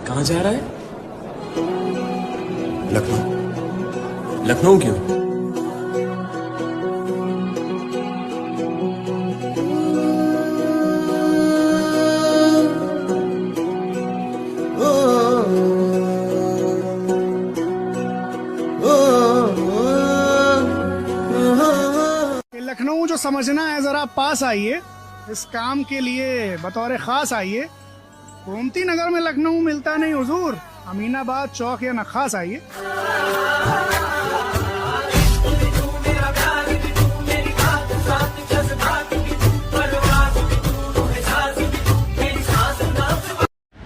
कहाँ जा रहा है? लखनऊ। लखनऊ क्यों? लखनऊ जो समझना है जरा पास आइए, इस काम के लिए बतौर खास आइए। गोमती नगर में लखनऊ मिलता नहीं हुजूर, अमीनाबाद चौक या नखास आइए।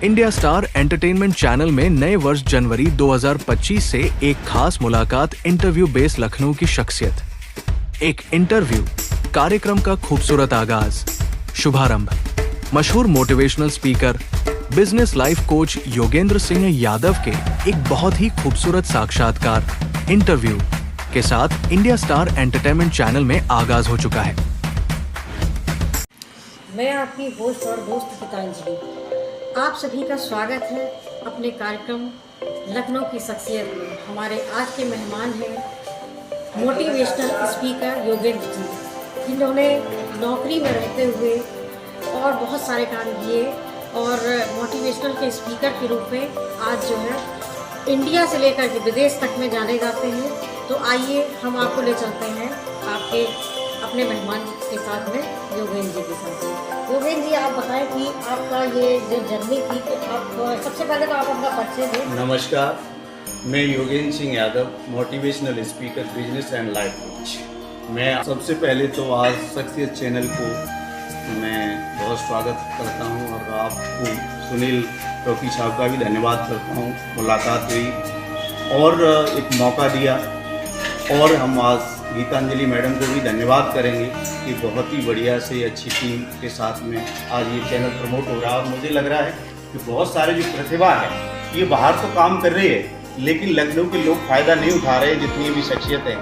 इंडिया स्टार एंटरटेनमेंट चैनल में नए वर्ष जनवरी 2025 से एक खास मुलाकात इंटरव्यू बेस लखनऊ की शख्सियत। एक इंटरव्यू कार्यक्रम का खूबसूरत आगाज, शुभारंभ। मशहूर motivational speaker, business life coach Yogendra Singh Yadav के एक बहुत ही खूबसूरत साक्षात्कार इंटरव्यू के साथ इंडिया स्टार एंटरटेनमेंट चैनल में आगाज हो चुका है। मैं आपकी होस्ट और दोस्त गीतांजलि, आप सभी का स्वागत है अपने कार्यक्रम लखनऊ की शख्सियत में। हमारे आज के मेहमान हैं मोटिवेशनल स्पीकर योगेंद्र जी, जिन्होंने नौकरी में रहते हुए और बहुत सारे काम किए और मोटिवेशनल के स्पीकर के रूप में आज जो है इंडिया से लेकर के विदेश तक में जाने जाते हैं। तो आइए हम आपको ले चलते हैं आपके अपने मेहमान के साथ में, योगेंद्र जी के साथ में। योगेंद्र जी, आप बताएं कि आपका ये जो जर्नी थी कि आप सबसे पहले तो आप अपना परिचय दें। नमस्कार, मैं Yogendra Singh Yadav, motivational speaker, business and life coach. मैं सबसे पहले तो आज शख्सियत चैनल को मैं बहुत स्वागत करता हूं और आपको सुनील टोकी साहब का भी धन्यवाद करता हूं। मुलाकात हुई और एक मौका दिया, और हम आज गीतांजलि मैडम को भी धन्यवाद करेंगे कि बहुत ही बढ़िया से अच्छी टीम के साथ में आज ये चैनल प्रमोट हो रहा है। और मुझे लग रहा है कि बहुत सारे जो प्रतिभा है ये बाहर तो काम कर रही है, लेकिन लखनऊ के लोग फ़ायदा नहीं उठा रहे, जितनी भी शख्सियत है।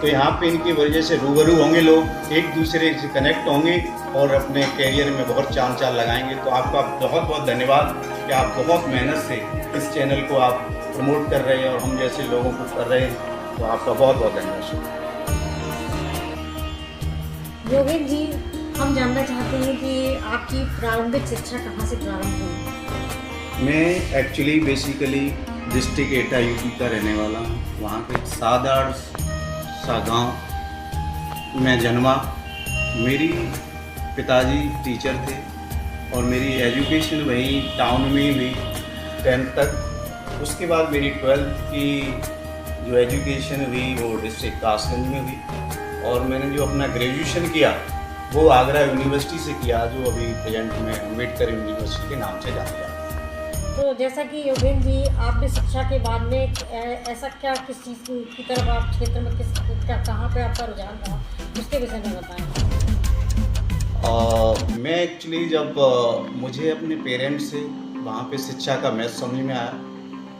तो यहाँ पे इनकी वजह से रूबरू होंगे, लोग एक दूसरे से कनेक्ट होंगे और अपने कैरियर में बहुत चांद चांद लगाएंगे। तो आपका बहुत बहुत धन्यवाद कि आप बहुत मेहनत से इस चैनल को आप प्रमोट कर रहे हैं और हम जैसे लोगों को कर रहे हैं। तो आपका बहुत बहुत धन्यवाद। योगेंद्र जी, हम जानना चाहते हैं कि आपकी प्रारंभिक शिक्षा कहाँ से प्रारंभ हुई? मैं एक्चुअली बेसिकली डिस्ट्रिक्ट एटा यूपी का रहने वाला हूँ। वहाँ के सादाड़ सा गाँव में जन्मा। मेरी पिताजी टीचर थे और मेरी एजुकेशन वहीं टाउन में ही हुई 10th तक। उसके बाद मेरी 12th की जो एजुकेशन हुई वो डिस्ट्रिक्ट कासगंज में हुई, और मैंने जो अपना ग्रेजुएशन किया वो आगरा यूनिवर्सिटी से किया, जो अभी प्रेजेंट में अम्बेडकर यूनिवर्सिटी के नाम से जाना जाता है। तो जैसा कि योगेंद्र जी, आपने शिक्षा के बाद में ऐसा क्या, किस चीज़ की तरफ आप क्षेत्र में कहाँ पे आपका रुझान था, उसके विषय में बताएं। मैं एक्चुअली जब मुझे अपने पेरेंट्स से वहाँ पे शिक्षा का महत्व समझ में आया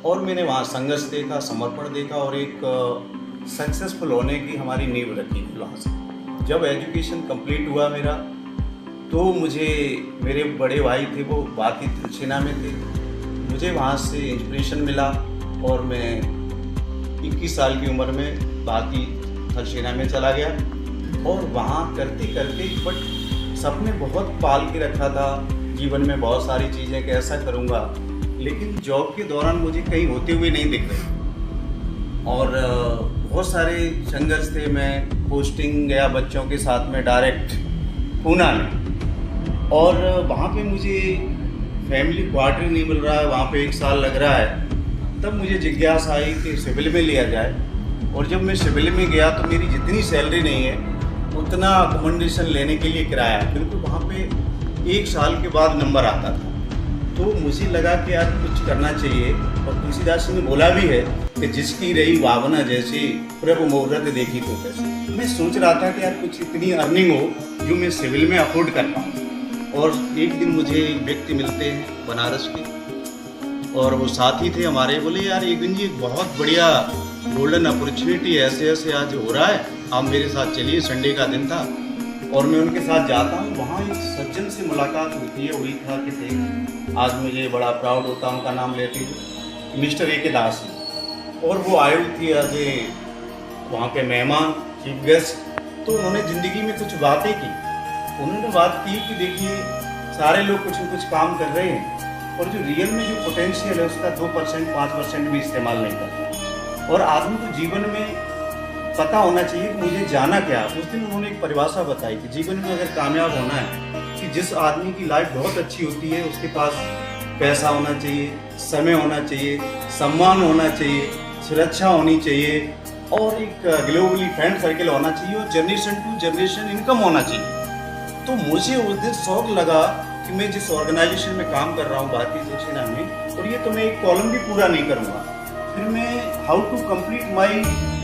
और मैंने वहाँ संघर्ष देखा, समर्पण देखा और एक सक्सेसफुल होने की हमारी नींव रखी वहाँ से। जब एजुकेशन कंप्लीट हुआ मेरा, तो मुझे मेरे बड़े भाई थे, वो भारतीय थल सेना में थे। मुझे वहाँ से इंस्पिरेशन मिला और मैं 21 साल की उम्र में भारतीय थल सेना में चला गया। और वहाँ करते करते बट सपने बहुत पाल के रखा था जीवन में, बहुत सारी चीज़ें कि ऐसा करूँगा, लेकिन जॉब के दौरान मुझे कहीं होते हुए नहीं दिख रहे और बहुत सारे संघर्ष थे। मैं पोस्टिंग गया बच्चों के साथ में डायरेक्ट पूना में, और वहाँ पे मुझे फैमिली क्वार्टर नहीं मिल रहा है, वहाँ पे 1 साल लग रहा है। तब मुझे जिज्ञासा आई कि सिविल में लिया जाए, और जब मैं सिविल में गया तो मेरी जितनी सैलरी नहीं है उतना अकोमोडेशन लेने के लिए किराया, बिल्कुल वहाँ पे 1 साल के बाद नंबर आता था। तो मुझे लगा कि यार कुछ करना चाहिए, और तुलसीदास ने बोला भी है कि जिसकी रही भावना जैसे प्रभु मुहूर्त देखी तो कैसे। मैं सोच रहा था कि यार कुछ इतनी अर्निंग हो जो मैं सिविल में अफोर्ड कर पाऊँ। और एक दिन मुझे एक व्यक्ति मिलते हैं बनारस के, और वो साथी थे हमारे, बोले यार एक दिन जी बहुत बढ़िया गोल्डन अपॉर्चुनिटी ऐसे ऐसे आज हो रहा है, आप मेरे साथ चलिए। संडे का दिन था और मैं उनके साथ जाता हूँ। वहाँ एक सज्जन से मुलाकात होती है, वही था कि थे, आज मुझे बड़ा प्राउड होता है उनका नाम लेते हुए, मिस्टर ए के दास। और वो आए हुए थे एज ए वहाँ के मेहमान, चीफ गेस्ट। तो उन्होंने ज़िंदगी में कुछ बातें की। उन्होंने बात की कि देखिए सारे लोग कुछ न कुछ काम कर रहे हैं और जो रियल में जो पोटेंशियल है उसका 2% 5% भी इस्तेमाल नहीं करता। और आदमी को जीवन में पता होना चाहिए कि मुझे जाना क्या। उस दिन उन्होंने एक परिभाषा बताई कि जीवन में अगर कामयाब होना है कि जिस आदमी की लाइफ बहुत अच्छी होती है उसके पास पैसा होना चाहिए, समय होना चाहिए, सम्मान होना चाहिए, सुरक्षा होनी चाहिए और एक ग्लोबली फ्रेंड सर्कल होना चाहिए और जनरेशन टू जनरेशन इनकम होना चाहिए। तो मुझे उस दिन शौक लगा कि मैं जिस ऑर्गेनाइजेशन में काम कर रहा हूँ भारतीय शिवसेना में, और ये तो मैं एक कॉलम भी पूरा नहीं करूँगा, फिर मैं how to complete my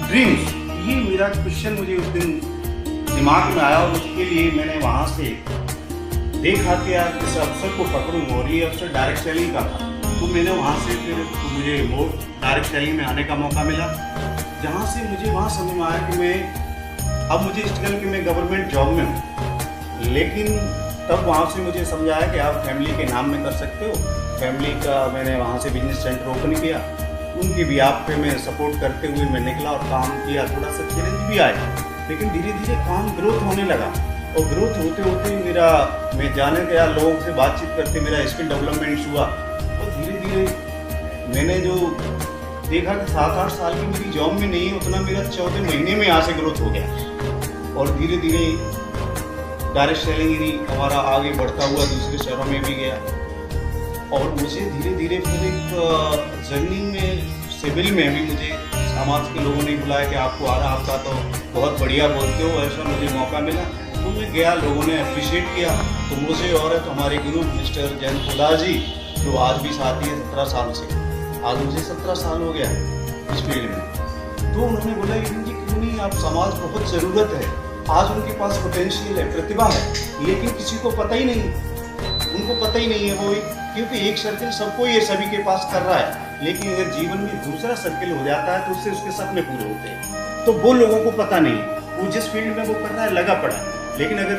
dreams, ये मेरा क्वेश्चन मुझे उस दिन दिमाग में आया और उसके लिए मैंने वहाँ से देखा कि यार इस अफसर को पकड़ूँ और ये अफसर डायरेक्ट सेलिंग का था। तो मैंने वहाँ से फिर मुझे वो डायरेक्ट सेलिंग में आने का मौका मिला, जहाँ से मुझे वहाँ समझ में आया कि मैं अब मुझे स्ट्रगल कि मैं गवर्नमेंट जॉब में हूँ। लेकिन तब वहाँ से मुझे समझाया कि आप फैमिली के नाम में कर सकते हो। फैमिली का मैंने वहाँ से बिजनेस सेंटर ओपन किया, उनके भी आप पे मैं सपोर्ट करते हुए मैं निकला और काम किया। थोड़ा सा चैलेंज भी आए, लेकिन धीरे धीरे काम ग्रोथ होने लगा और ग्रोथ होते होते मेरा मैं जाने गया, लोगों से बातचीत करते मेरा स्किल डेवलपमेंट हुआ और धीरे धीरे मैंने जो देखा कि 7-8 साल की मेरी जॉब में नहीं, उतना मेरा 14 महीने में यहाँ से ग्रोथ हो गया और धीरे धीरे डायरेक्ट सेलिंग ही हमारा आगे बढ़ता हुआ दूसरे शहरों में भी गया। और मुझे धीरे धीरे फिर एक जर्नी में सिविल में भी मुझे समाज के लोगों ने बुलाया कि आपको आ रहा, आपका तो बहुत बढ़िया बोलते हो, ऐसा मुझे मौका मिला। तो मैं गया, लोगों ने अप्रिशिएट किया। तो मुझे और हमारे गुरु मिस्टर जैन फुला जी जो आज भी साथी हैं 17 साल से, आज मुझे 17 साल हो गया इस फील्ड में। तो उन्होंने बोला कि जी क्यों नहीं, आप समाज बहुत ज़रूरत है। आज उनके पास पोटेंशियल है, प्रतिभा है, लेकिन किसी को पता ही नहीं, उनको पता ही नहीं है वो, क्योंकि एक सर्कल सबको ये सभी के पास कर रहा है, लेकिन अगर जीवन में दूसरा सर्कल हो जाता है तो उससे उसके सपने पूरे होते हैं। तो वो लोगों को पता नहीं, वो जिस फील्ड में वो कर रहा है लगा पड़ा है। लेकिन अगर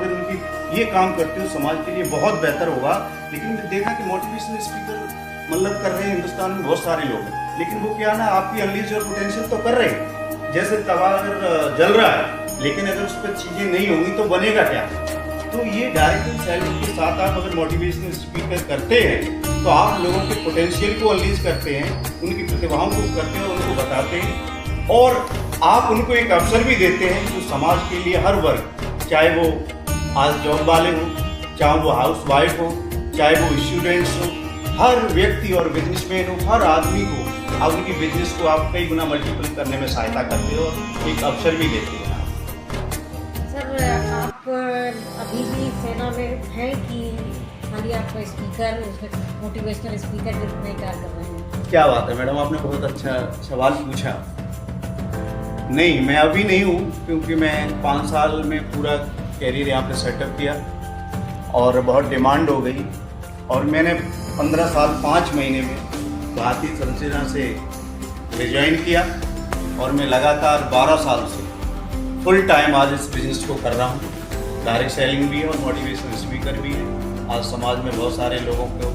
उनकी ये काम करते हो समाज के लिए बहुत बेहतर होगा। लेकिन मैं देखा कि मोटिवेशनल स्पीकर मतलब कर रहे हैं हिंदुस्तान में बहुत सारे लोग, लेकिन वो क्या ना आपकी अनलीज और पोटेंशियल तो कर रहे हैं। जैसे तवा अगर जल रहा है, लेकिन अगर उस पर चीज़ें नहीं होंगी तो बनेगा क्या। तो ये डायरेक्ट सेलिंग के साथ आप अगर मोटिवेशनल स्पीकर करते हैं तो आप लोगों के पोटेंशियल को अनलीज करते हैं, उनकी प्रतिभाओं को करते हैं, उनको बताते हैं और आप उनको एक अवसर भी देते हैं जो समाज के लिए हर वर्ग, चाहे वो आज जॉब वाले हों, चाहे वो हाउस वाइफ हो, चाहे वो स्टूडेंट्स हो, हर व्यक्ति और बिजनेसमैन हो, हर आदमी को आप उनकी बिजनेस को आप कई गुना मल्टीपल करने में सहायता करते हो और एक अवसर भी देते हैं। सर आप अभी भी सेना में हैं कि खाली आप स्पीकर, मोटिवेशनल स्पीकर के रूप में कार्य कर रहे हैं? क्या बात है मैडम, आपने बहुत अच्छा सवाल पूछा। नहीं, मैं अभी नहीं हूँ, क्योंकि मैं 5 साल में पूरा कैरियर यहाँ पे सेटअप किया और बहुत डिमांड हो गई और मैंने 15 साल 5 महीने में भारतीय शिवसेना से रिजाइन किया और मैं लगातार 12 साल से फुल टाइम आज इस बिजनेस को कर रहा हूँ। डायरेक्ट सेलिंग भी है और मोटिवेशनल स्पीकर भी है। आज समाज में बहुत सारे लोगों को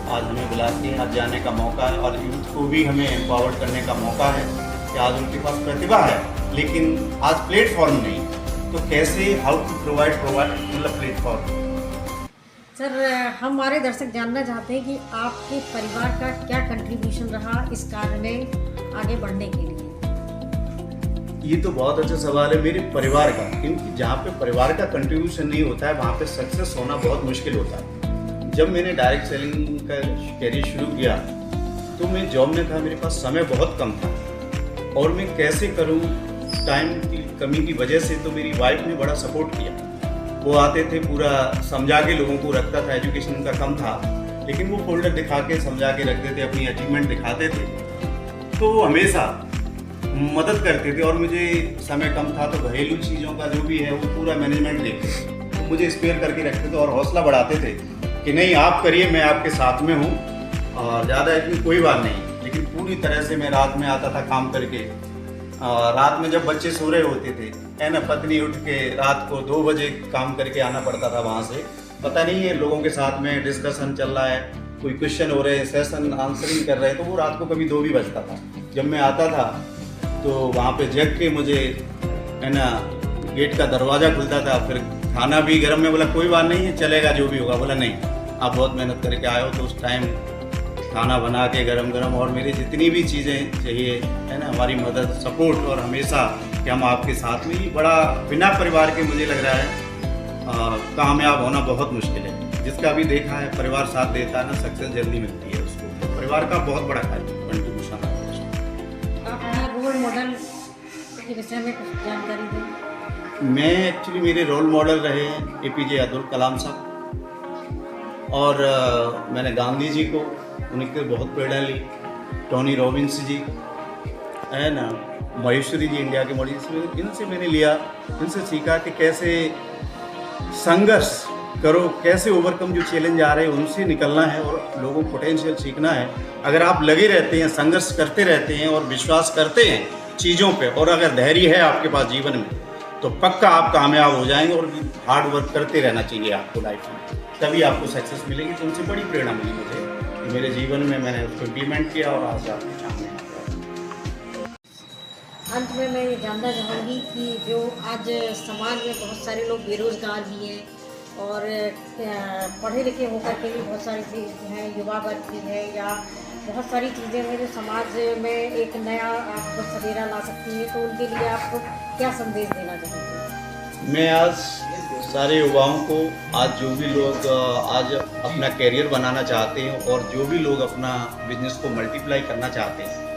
आज हमें बुला के आज जाने का मौका है और यूथ को भी हमें एम्पावर करने का मौका है कि आज उनके पास प्रतिभा है लेकिन आज प्लेटफॉर्म नहीं, तो कैसे हाउ टू प्रोवाइड मतलब प्लेटफॉर्म। सर हमारे दर्शक जानना चाहते हैं कि आपके परिवार का क्या कंट्रीब्यूशन रहा इस कार्य में आगे बढ़ने के लिए? ये तो बहुत अच्छा सवाल है मेरे परिवार का, क्योंकि जहाँ पे परिवार का कंट्रीब्यूशन नहीं होता है वहाँ पे सक्सेस होना बहुत मुश्किल होता है। जब मैंने डायरेक्ट सेलिंग का कैरियर शुरू किया तो मैं जॉब में था, मेरे पास समय बहुत कम था और मैं कैसे करूँ, टाइम की कमी की वजह से तो मेरी वाइफ ने बड़ा सपोर्ट किया। वो आते थे, पूरा समझा के लोगों को रखता था, एजुकेशन उनका कम था लेकिन वो फोल्डर दिखा के समझा के रखते थे, अपनी अचीवमेंट दिखाते थे, तो वो हमेशा मदद करते थे। और मुझे समय कम था तो घरेलू चीज़ों का जो भी है वो पूरा मैनेजमेंट देखते थे, तो मुझे स्पेयर करके रखते थे और हौसला बढ़ाते थे कि नहीं आप करिए, मैं आपके साथ में हूँ और ज़्यादा इतनी कोई बात नहीं। लेकिन पूरी तरह से मैं रात में आता था काम करके रात में जब बच्चे सो रहे होते थे, है ना, पत्नी उठ के रात को 2 बजे काम करके आना पड़ता था वहाँ से। पता नहीं है लोगों के साथ में डिस्कशन चल रहा है, कोई क्वेश्चन हो रहे हैं, सेशन आंसरिंग कर रहे हैं, तो वो रात को कभी 2 भी बजता था। जब मैं आता था तो वहाँ पे जग के मुझे, है ना, गेट का दरवाज़ा खुलता था, फिर खाना भी गर्म में, बोला कोई बात नहीं है, चलेगा जो भी होगा। बोला नहीं, आप बहुत मेहनत करके आए हो, तो उस टाइम खाना बना के गरम गरम, और मेरी जितनी भी चीज़ें चाहिए, है ना, हमारी मदद, सपोर्ट, और हमेशा कि हम आपके साथ में। ये बड़ा बिना परिवार के मुझे लग रहा है कामयाब होना बहुत मुश्किल है। जिसका भी देखा है परिवार साथ देता है ना, सक्सेस जल्दी मिलती है उसको। परिवार का बहुत बड़ा कंट्रीब्यूशन है। अपना रोल मॉडल के विषय में कुछ जानकारी दें। मैं एक्चुअली, मेरे रोल मॉडल रहे हैं APJ अब्दुल कलाम साहब, और मैंने गांधी जी को, उनके बहुत प्रेरणा ली। टोनी रॉबिन्स जी, है ना, महेश्वरी जी, इंडिया के मॉडल, इनसे मैंने लिया, इनसे सीखा कि कैसे संघर्ष करो, कैसे ओवरकम जो चैलेंज आ रहे हैं उनसे निकलना है, और लोगों को पोटेंशियल सीखना है। अगर आप लगे रहते हैं, संघर्ष करते रहते हैं और विश्वास करते हैं चीज़ों पे, और अगर धैर्य है आपके पास जीवन में, तो पक्का आप कामयाब हो जाएंगे। और हार्ड वर्क करते रहना चाहिए आपको लाइफ में, तभी आपको सक्सेस मिलेगी। तो उनसे बड़ी प्रेरणा मिली मुझे, मेरे जीवन में मैंने उसको इम्प्लीमेंट किया, और आज आपके सामने। अंत में मैं ये जानना चाहूँगी कि जो आज समाज में बहुत सारे लोग बेरोजगार भी हैं, और पढ़े लिखे होकर के भी बहुत सारी चीज़ हैं, युवा वर्ग भी है, या बहुत सारी चीज़ें हैं जो समाज में एक नया आपको सवेरा ला सकती है, तो उनके लिए आप क्या संदेश देना चाहेंगे? मैं आज सारे युवाओं को, आज जो भी लोग आज अपना कैरियर बनाना चाहते हैं, और जो भी लोग अपना बिजनेस को मल्टीप्लाई करना चाहते हैं,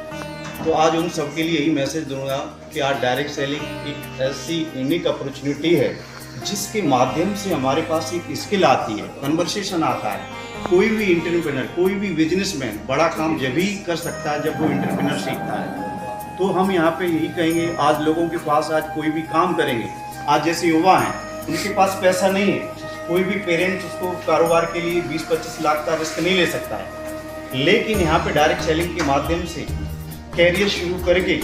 तो आज उन सब के लिए यही मैसेज दूंगा कि आज डायरेक्ट सेलिंग एक ऐसी यूनिक अपॉर्चुनिटी है जिसके माध्यम से हमारे पास एक स्किल आती है, कन्वर्सेशन आता है। कोई भी एंटरप्रेन्योर, कोई भी बिजनेसमैन बड़ा काम जब भी कर सकता है जब वो एंटरप्रेन्योर सीखता है। तो हम यहाँ पे यही कहेंगे, आज लोगों के पास आज कोई भी काम करेंगे, आज जैसे युवा हैं उनके पास पैसा नहीं है, कोई भी पेरेंट्स उसको कारोबार के लिए 20-25 लाख का रिस्क नहीं ले सकता है, लेकिन यहाँ पे डायरेक्ट सेलिंग के माध्यम से कैरियर शुरू करके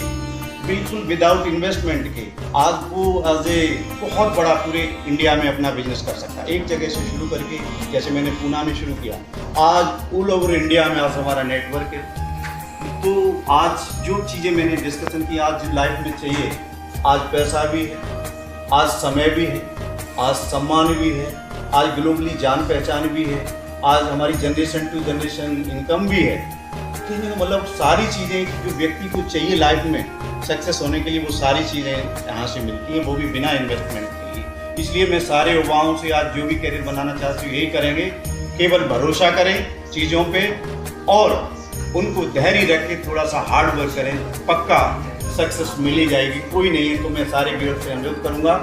बिल्कुल विदाउट इन्वेस्टमेंट के आज वो आज बहुत बड़ा पूरे इंडिया में अपना बिजनेस कर सकता है। एक जगह से शुरू करके, जैसे मैंने पूना में शुरू किया, आज ऑल ओवर इंडिया में आज हमारा नेटवर्क है। तो आज जो चीज़ें मैंने डिस्कशन की, आज लाइफ में चाहिए, आज पैसा भी है, आज समय भी है, आज सम्मान भी है, आज ग्लोबली जान पहचान भी है, आज हमारी जनरेशन टू जनरेशन इनकम भी है। मतलब सारी चीज़ें जो व्यक्ति को चाहिए लाइफ में सक्सेस होने के लिए, वो सारी चीज़ें यहाँ से मिलती हैं, वो भी बिना इन्वेस्टमेंट के लिए। इसलिए मैं सारे युवाओं से आज जो भी कैरियर बनाना चाहते हैं यही करेंगे, केवल भरोसा करें चीज़ों पे, और उनको धैर्य रख के थोड़ा सा हार्ड वर्क करें, पक्का सक्सेस मिल ही जाएगी। कोई नहीं है तो मैं सारे व्यूअर्स से अनुरोध करूँगा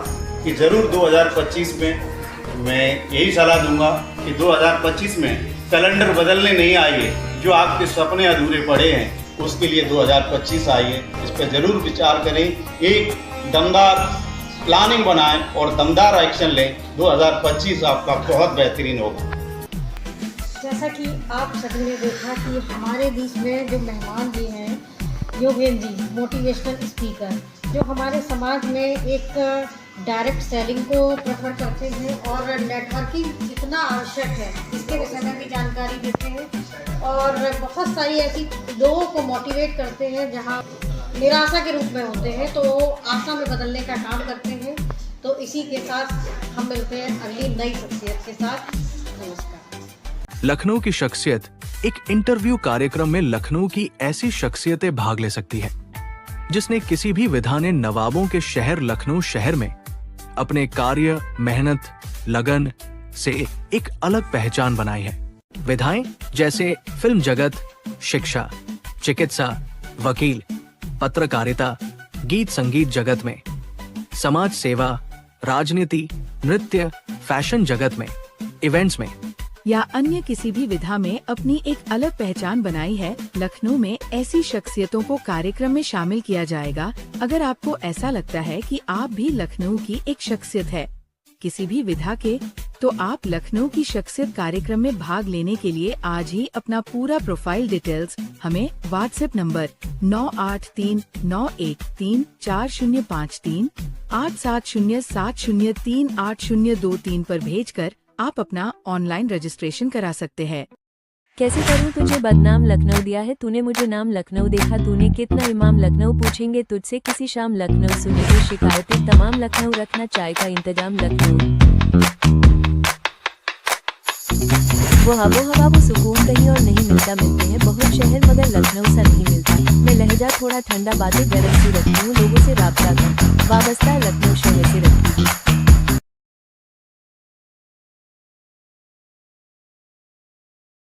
कि ज़रूर 2025 में मैं यही सलाह दूंगा कि 2025 में कैलेंडर बदलने नहीं आइए, जो आपके सपने अधूरे पड़े हैं उसके लिए 2025 आइए। इस पर ज़रूर विचार करें, एक दमदार प्लानिंग बनाएं और दमदार एक्शन लें। 2025 आपका बहुत बेहतरीन होगा। जैसा कि आप सभी ने देखा कि हमारे बीच में जो मेहमान जी हैं, योगेंद्र जी, मोटिवेशनल स्पीकर, जो हमारे समाज में एक डायरेक्ट सेलिंग को प्रेफर करते हैं और नेटवर्किंग कितना आवश्यक है इसके विषय में भी जानकारी देते हैं, और बहुत सारी ऐसी लोगों को मोटिवेट करते हैं जहां निराशा के रूप में होते हैं तो आशा में बदलने का काम करते हैं। तो इसी के साथ हम मिलते हैं अगली नई शख्सियत के साथ। नमस्कार। लखनऊ की शख्सियत एक इंटरव्यू कार्यक्रम में लखनऊ की ऐसी शख्सियतें भाग ले सकती है जिसने किसी भी विधा ने नवाबों के शहर लखनऊ शहर में अपने कार्य, मेहनत, लगन से एक अलग पहचान बनाई है। विधाएं जैसे फिल्म जगत, शिक्षा, चिकित्सा, वकील, पत्रकारिता, गीत संगीत जगत में, समाज सेवा, राजनीति, नृत्य, फैशन जगत में, इवेंट्स में या अन्य किसी भी विधा में अपनी एक अलग पहचान बनाई है। लखनऊ में ऐसी शख्सियतों को कार्यक्रम में शामिल किया जाएगा। अगर आपको ऐसा लगता है कि आप भी लखनऊ की एक शख्सियत है, किसी भी विधा के, तो आप लखनऊ की शख्सियत कार्यक्रम में भाग लेने के लिए आज ही अपना पूरा प्रोफाइल डिटेल्स हमें व्हाट्सएप नंबर 9839134053 8707038023 पर भेजकर आप अपना ऑनलाइन रजिस्ट्रेशन करा सकते हैं। कैसे करूं तुझे बदनाम लखनऊ दिया है तूने मुझे नाम लखनऊ देखा तूने कितना इमाम लखनऊ पूछेंगे तुझसे किसी शाम लखनऊ सुनेंगे शिकायतें तमाम लखनऊ रखना चाय का इंतजाम लखनऊ वो हवा वो सुकून कहीं और नहीं मिलता मिलते हैं बहुत शहर मगर लखनऊ सा नहीं मिलता मैं लहजा थोड़ा ठंडा बातें गरम सी रखती हूँ लोगों से राब्ता कर वाबस्ता लखनऊ शहर से